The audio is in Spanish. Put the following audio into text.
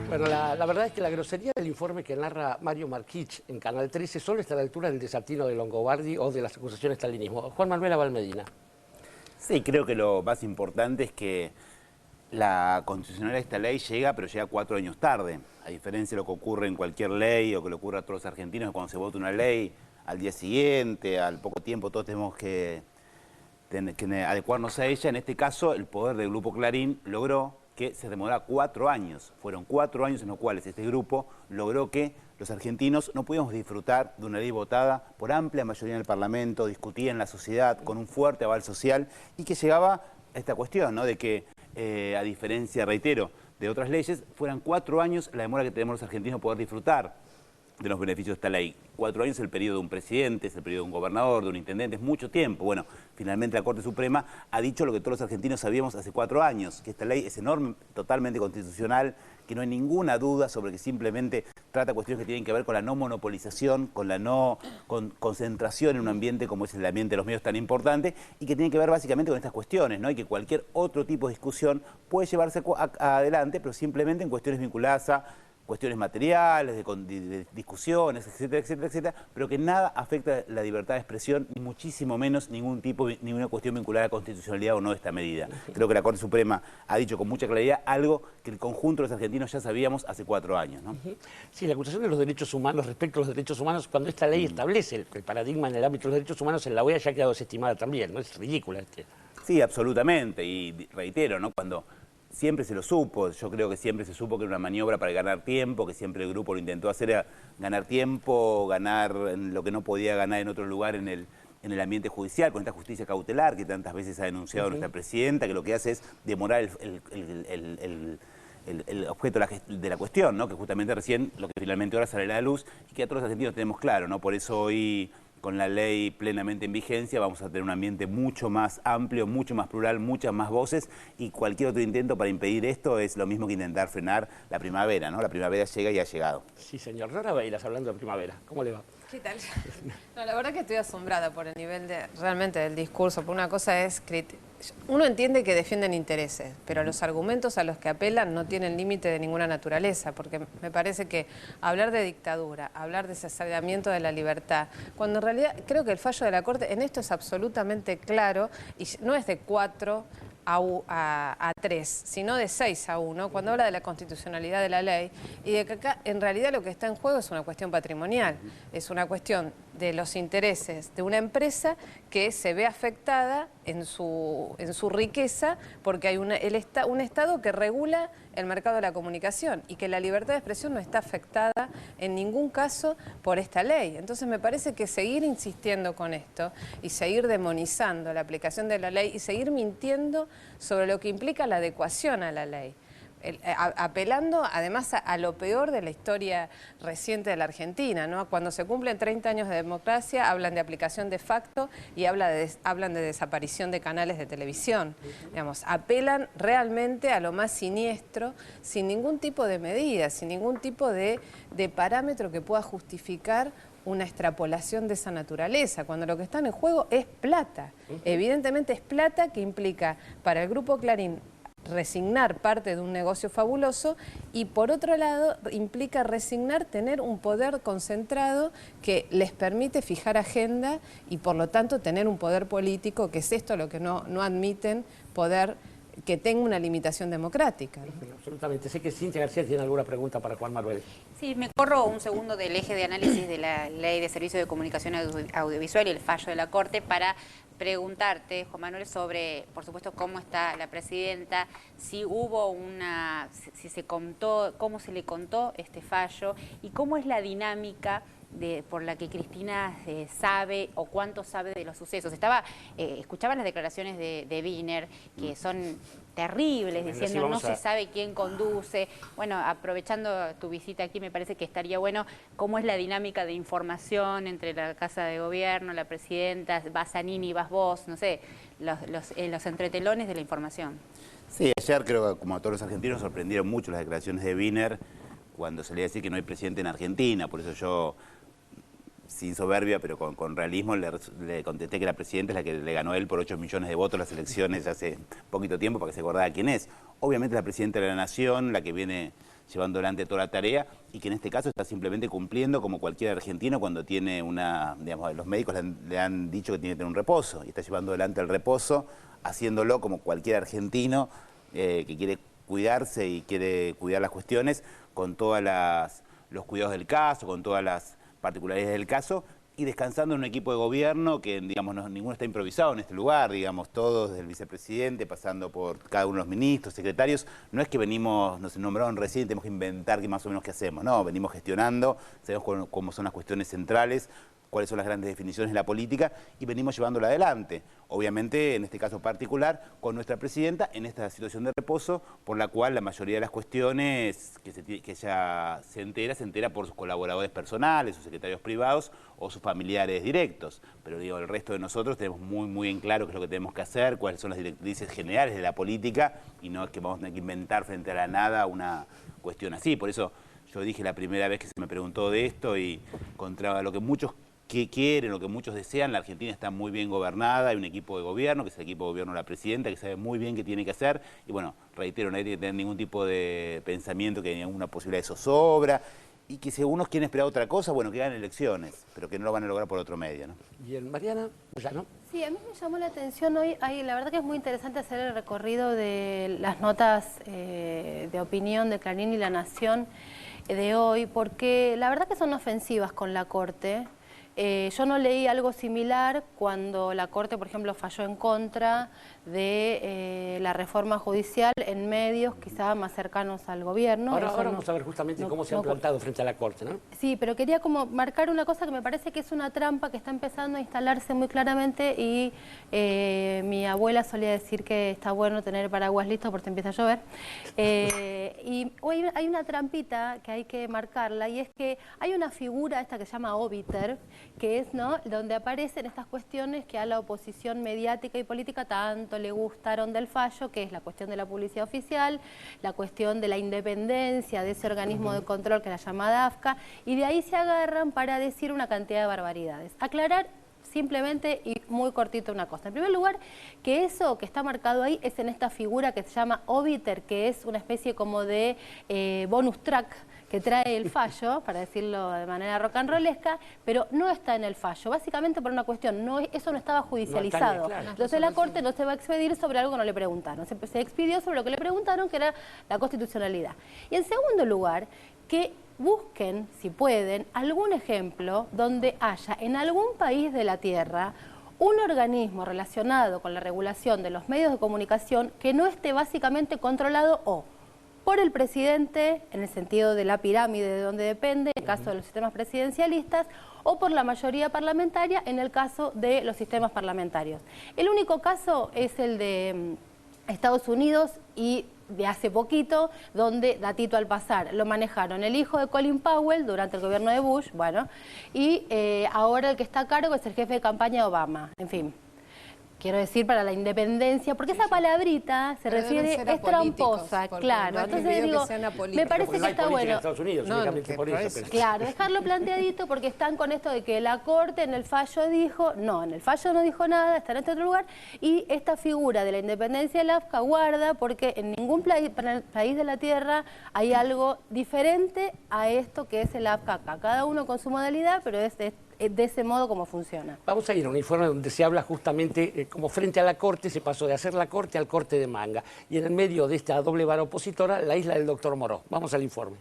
Bueno, la verdad es que la grosería del informe que narra Mario Marquich en Canal 13 solo está a la altura del desatino de Longobardi o de las acusaciones de stalinismo. Juan Manuel Abalmedina. Sí, creo que lo más importante es que la constitucionalidad de esta ley llega, pero llega 4 años tarde. A diferencia de lo que ocurre en cualquier ley o que le ocurre a todos los argentinos, que cuando se vota una ley, al día siguiente, al poco tiempo, todos tenemos que adecuarnos a ella. En este caso, el poder del Grupo Clarín logró que se demorara 4 años. Fueron 4 años en los cuales este grupo logró que los argentinos no pudiéramos disfrutar de una ley votada por amplia mayoría en el Parlamento, discutida en la sociedad, con un fuerte aval social, y que llegaba a esta cuestión, ¿no?, de que, a diferencia, reitero, de otras leyes, fueran 4 años la demora que tenemos los argentinos poder disfrutar de los beneficios de esta ley. 4 años es el periodo de un presidente, es el periodo de un gobernador, de un intendente, es mucho tiempo. Bueno, finalmente la Corte Suprema ha dicho lo que todos los argentinos sabíamos hace 4 años, que esta ley es enorme, totalmente constitucional, que no hay ninguna duda sobre que simplemente trata cuestiones que tienen que ver con la no monopolización, con la no concentración en un ambiente como es el ambiente de los medios tan importante, y que tiene que ver básicamente con estas cuestiones, ¿no? Y que cualquier otro tipo de discusión puede llevarse adelante, pero simplemente en cuestiones vinculadas a cuestiones materiales, de discusiones, etcétera, etcétera, etcétera, pero que nada afecta la libertad de expresión, ni muchísimo menos ninguna cuestión vinculada a la constitucionalidad o no de esta medida. Creo que la Corte Suprema ha dicho con mucha claridad algo que el conjunto de los argentinos ya sabíamos hace 4 años, ¿no? Sí, la acusación de los derechos humanos respecto a los derechos humanos, cuando esta ley establece el paradigma en el ámbito de los derechos humanos en la OEA, ya ha quedado desestimada también, ¿no? Es ridícula. Sí, absolutamente, y reitero, ¿no?, cuando siempre se lo supo, yo creo que siempre se supo que era una maniobra para ganar tiempo, que siempre el grupo lo intentó hacer, era ganar tiempo, ganar lo que no podía ganar en otro lugar en el ambiente judicial, con esta justicia cautelar que tantas veces ha denunciado nuestra presidenta, que lo que hace es demorar el objeto de la cuestión, ¿no?, que justamente recién lo que finalmente ahora sale a la luz y que a todos los argentinos tenemos claro, ¿no? Por eso hoy, con la ley plenamente en vigencia, vamos a tener un ambiente mucho más amplio, mucho más plural, muchas más voces, y cualquier otro intento para impedir esto es lo mismo que intentar frenar la primavera, ¿no? La primavera llega y ha llegado. Sí, señor. Rora Beiras, hablando de primavera. ¿Cómo le va? ¿Qué tal? No, la verdad que estoy asombrada por el nivel realmente del discurso. Por una cosa es, uno entiende que defienden intereses, pero los argumentos a los que apelan no tienen límite de ninguna naturaleza, porque me parece que hablar de dictadura, hablar de cesariamiento de la libertad, cuando en realidad creo que el fallo de la Corte en esto es absolutamente claro, y no es de 4 a 3, sino de 6-1, cuando habla de la constitucionalidad de la ley, y de que acá en realidad lo que está en juego es una cuestión patrimonial, es una cuestión de los intereses de una empresa que se ve afectada en su riqueza porque hay un Estado que regula el mercado de la comunicación y que la libertad de expresión no está afectada en ningún caso por esta ley. Entonces me parece que seguir insistiendo con esto y seguir demonizando la aplicación de la ley y seguir mintiendo sobre lo que implica la adecuación a la ley, apelando además a lo peor de la historia reciente de la Argentina, ¿no? Cuando se cumplen 30 años de democracia, hablan de aplicación de facto y hablan de desaparición de canales de televisión. Digamos, apelan realmente a lo más siniestro, sin ningún tipo de medida, sin ningún tipo de parámetro que pueda justificar una extrapolación de esa naturaleza, cuando lo que está en juego es plata. Evidentemente es plata que implica para el Grupo Clarín resignar parte de un negocio fabuloso y por otro lado implica resignar tener un poder concentrado que les permite fijar agenda y por lo tanto tener un poder político, que es esto lo que no admiten poder que tenga una limitación democrática. Absolutamente. Sé que Cintia García tiene alguna pregunta para Juan Manuel. Sí, me corro un segundo del eje de análisis de la Ley de Servicios de Comunicación Audiovisual y el fallo de la Corte para preguntarte, Juan Manuel, sobre, por supuesto, cómo está la presidenta, si hubo si se contó, cómo se le contó este fallo y cómo es la dinámica por la que Cristina sabe o cuánto sabe de los sucesos. Escuchaba las declaraciones de Wiener, que son terribles, diciendo no se sabe quién conduce. Bueno, aprovechando tu visita aquí, me parece que estaría bueno cómo es la dinámica de información entre la Casa de Gobierno, la presidenta, vas Zanini, vas vos, no sé, los entretelones de la información. Sí, ayer creo que como a todos los argentinos sorprendieron mucho las declaraciones de Wiener cuando se le decía que no hay presidente en Argentina, por eso yo sin soberbia, pero con realismo, le contesté que la presidenta es la que le ganó él por 8 millones de votos las elecciones hace poquito tiempo, para que se acordara quién es. Obviamente la presidenta de la Nación, la que viene llevando adelante toda la tarea, y que en este caso está simplemente cumpliendo como cualquier argentino cuando tiene digamos, los médicos le han dicho que tiene que tener un reposo, y está llevando adelante el reposo, haciéndolo como cualquier argentino que quiere cuidarse y quiere cuidar las cuestiones con todos los cuidados del caso, con todas las particularidades del caso, y descansando en un equipo de gobierno que, digamos, ninguno está improvisado en este lugar, digamos, todos, desde el vicepresidente, pasando por cada uno de los ministros, secretarios. No es que venimos, nos nombraron recién, tenemos que inventar más o menos qué hacemos, no, venimos gestionando, sabemos cómo son las cuestiones centrales, cuáles son las grandes definiciones de la política, y venimos llevándola adelante. Obviamente, en este caso particular, con nuestra presidenta, en esta situación de reposo, por la cual la mayoría de las cuestiones que ella se entera por sus colaboradores personales, sus secretarios privados o sus familiares directos. Pero digo, el resto de nosotros tenemos muy en claro qué es lo que tenemos que hacer, cuáles son las directrices generales de la política, y no es que vamos a tener que inventar frente a la nada una cuestión así. Por eso yo dije la primera vez que se me preguntó de esto, y contra lo que muchos quieren, lo que muchos desean, la Argentina está muy bien gobernada, hay un equipo de gobierno, que es el equipo de gobierno de la presidenta, que sabe muy bien qué tiene que hacer, y bueno, reitero, no hay que tener ningún tipo de pensamiento que hay alguna posibilidad de zozobra, y que si algunos quieren esperar otra cosa, bueno, que hagan elecciones, pero que no lo van a lograr por otro medio, ¿no? Bien, Mariana, ya no. Sí, a mí me llamó la atención hoy, la verdad que es muy interesante hacer el recorrido de las notas de opinión de Clarín y La Nación de hoy, porque la verdad que son ofensivas con la Corte. Yo no leí algo similar cuando la Corte, por ejemplo, falló en contra de la reforma judicial en medios quizá más cercanos al gobierno. Ahora vamos a ver justamente cómo se han plantado frente a la Corte, ¿no? Sí, pero quería como marcar una cosa que me parece que es una trampa que está empezando a instalarse muy claramente, y mi abuela solía decir que está bueno tener paraguas listos porque empieza a llover. Y hoy hay una trampita que hay que marcarla, y es que hay una figura esta que se llama óbiter, que es, ¿no?, donde aparecen estas cuestiones que a la oposición mediática y política tanto le gustaron del fallo, que es la cuestión de la publicidad oficial, la cuestión de la independencia de ese organismo de control que es la llamada AFCA, y de ahí se agarran para decir una cantidad de barbaridades. Aclarar simplemente y muy cortito una cosa. En primer lugar, que eso que está marcado ahí es en esta figura que se llama óbiter, que es una especie como de bonus track que trae el fallo, para decirlo de manera rock and rollesca, pero no está en el fallo, básicamente por una cuestión, eso no estaba judicializado. Claro. Entonces la Corte no se va a expedir sobre algo que no le preguntaron, se expidió sobre lo que le preguntaron, que era la constitucionalidad. Y en segundo lugar, que busquen, si pueden, algún ejemplo donde haya en algún país de la Tierra un organismo relacionado con la regulación de los medios de comunicación que no esté básicamente controlado por el presidente, en el sentido de la pirámide de donde depende, en el caso de los sistemas presidencialistas, o por la mayoría parlamentaria, en el caso de los sistemas parlamentarios. El único caso es el de Estados Unidos, y de hace poquito, donde, datito al pasar, lo manejaron el hijo de Colin Powell durante el gobierno de Bush, bueno, y ahora el que está a cargo es el jefe de campaña de Obama, en fin. Quiero decir, para la independencia, porque esa palabrita se refiere, es tramposa, claro. Entonces digo, me parece que está bueno. En Estados Unidos, por eso. Claro, dejarlo planteadito, porque están con esto de que la Corte en el fallo dijo, no, en el fallo no dijo nada, está en este otro lugar, y esta figura de la independencia de la AFCA guarda, porque en ningún país de la Tierra hay algo diferente a esto que es el AFCA acá. Cada uno con su modalidad, pero es de ese modo como funciona. Vamos a ir a un informe donde se habla justamente como frente a la Corte se pasó de hacer la Corte al corte de manga. Y en el medio de esta doble vara opositora, la isla del doctor Moró. Vamos al informe.